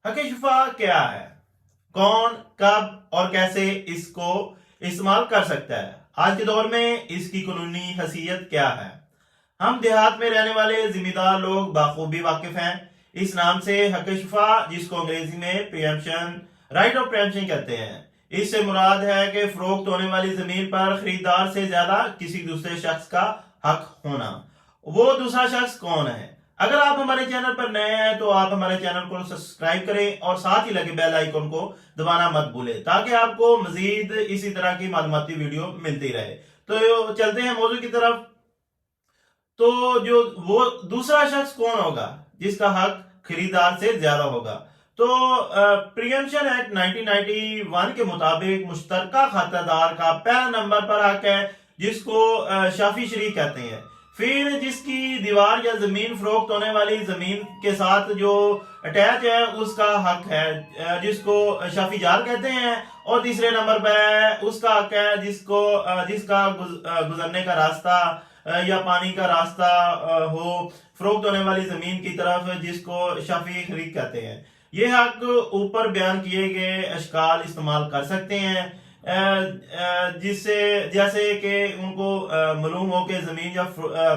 हक शुफा क्या है, कौन कब और कैसे इसको इस्तेमाल कर सकता है, आज के दौर में इसकी कानूनी हैसियत क्या है। हम देहात में रहने वाले जिम्मेदार लोग बाखूबी वाकिफ हैं इस नाम से हक शुफा, जिसको अंग्रेजी में प्रीएम्पशन, राइट ऑफ प्रीएम्पशन कहते हैं। इससे मुराद है कि फरोख्त होने वाली जमीन पर खरीदार से ज्यादा किसी दूसरे शख्स का हक होना। वो दूसरा शख्स कौन है? अगर आप हमारे चैनल पर नए हैं तो आप हमारे चैनल को सब्सक्राइब करें और साथ ही लगे बेल आइकन को दबाना मत भूलें, ताकि आपको मजीद इसी तरह की मालूमाती वीडियो मिलती रहे। तो चलते हैं मौजू की तरफ। तो जो वो दूसरा शख्स कौन होगा जिसका हक खरीदार से ज्यादा होगा? तो प्रीएम्पशन एक्ट 1991 के मुताबिक मुश्तरका खातादार का पहला नंबर पर हक है, जिसको शाफी शरीक कहते हैं। फिर जिसकी दीवार या जमीन फरोख्त होने वाली जमीन के साथ जो अटैच है उसका हक है, जिसको शाफी जार कहते हैं। और तीसरे नंबर पर उसका हक है जिसका गुजरने का रास्ता या पानी का रास्ता हो फरोख्त होने वाली जमीन की तरफ, जिसको शाफी खरीद कहते हैं। ये हक ऊपर बयान किए गए अशकाल इस्तेमाल कर सकते हैं, जिससे जैसे कि उनको मालूम हो कि जमीन या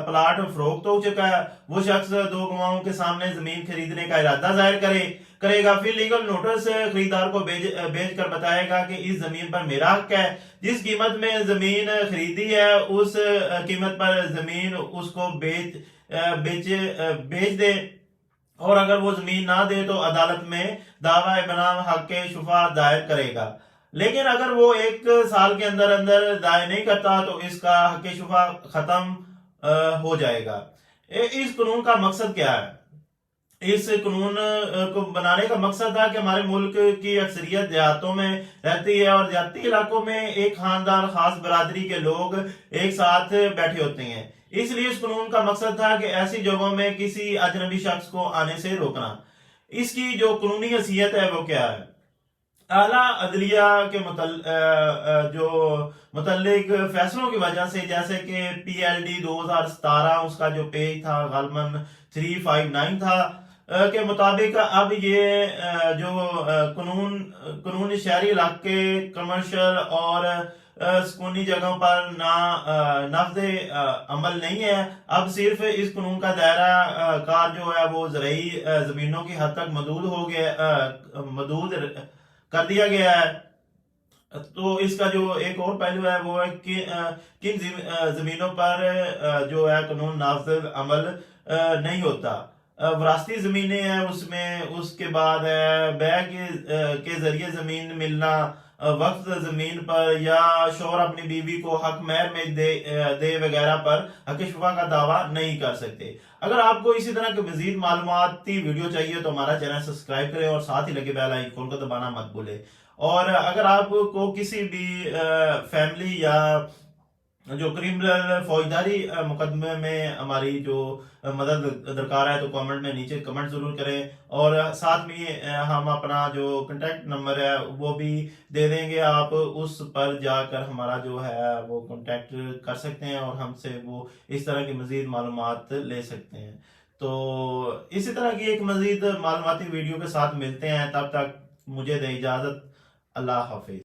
प्लाट फरोख्त हो चुका है, वो शख्स दो गवाहों के सामने जमीन खरीदने का इरादा जाहिर करेगा। फिर लीगल नोटिस खरीदार को भेज कर बताएगा कि इस जमीन पर मेरा हक है। जिस कीमत में जमीन खरीदी है उस कीमत पर जमीन उसको बेच दे, और अगर वो जमीन ना दे तो अदालत में दावा बनाम हक शुफा दायर करेगा। लेकिन अगर वो 1 साल के अंदर अंदर दायर नहीं करता तो इसका हक शुफा खत्म हो जाएगा। इस कानून का मकसद क्या है? इस कानून को बनाने का मकसद था कि हमारे मुल्क की अक्सरियत देहातों में रहती है और देहाती इलाकों में एक खानदान, खास बरादरी के लोग एक साथ बैठे होते हैं। इसलिए इस कानून का मकसद था कि ऐसी जगहों में किसी अजनबी शख्स को आने से रोकना। इसकी जो कानूनी हैसियत है वो क्या है? आला अदलिया के जो मुतल्लिक फैसलों की वजह से, जैसे कि PLD 2017 उसका जो पेज था गलबन 359 था, के मुताबिक अब ये जो कानून शहरी इलाके, कमर्शियल और सुकूनी जगहों पर नाफजे अमल नहीं है। अब सिर्फ इस कानून का दायरा कार जो है वो ज़रई जमीनों की हद तक मदूद कर दिया गया है। तो इसका जो एक और पहलू है वो है कि किन जमीनों पर जो है कानून नाफिज अमल नहीं होता। विरासती जमीनें हैं उसमें, उसके बाद है बै के जरिए जमीन मिलना, वक्त जमीन पर, या शौहर अपनी बीवी को हक महर में दे वगैरह पर हक शुफा का दावा नहीं कर सकते। अगर आपको इसी तरह की मजीद मालूमाती वीडियो चाहिए तो हमारा चैनल सब्सक्राइब करें और साथ ही लगे बेल आइकन को दबाना मत भूलें। और अगर आपको किसी भी फैमिली या जो क्रिमिनल फौजदारी मुकदमे में हमारी जो मदद दरकार है तो कमेंट में नीचे कमेंट जरूर करें, और साथ में हम अपना जो कांटेक्ट नंबर है वो भी दे देंगे। आप उस पर जाकर हमारा जो है वो कांटेक्ट कर सकते हैं और हमसे वो इस तरह की मजीद मालूमात ले सकते हैं। तो इसी तरह की एक मजीद मालूमाती वीडियो के साथ मिलते हैं, तब तक मुझे दे इजाज़त। अल्लाह हाफिज।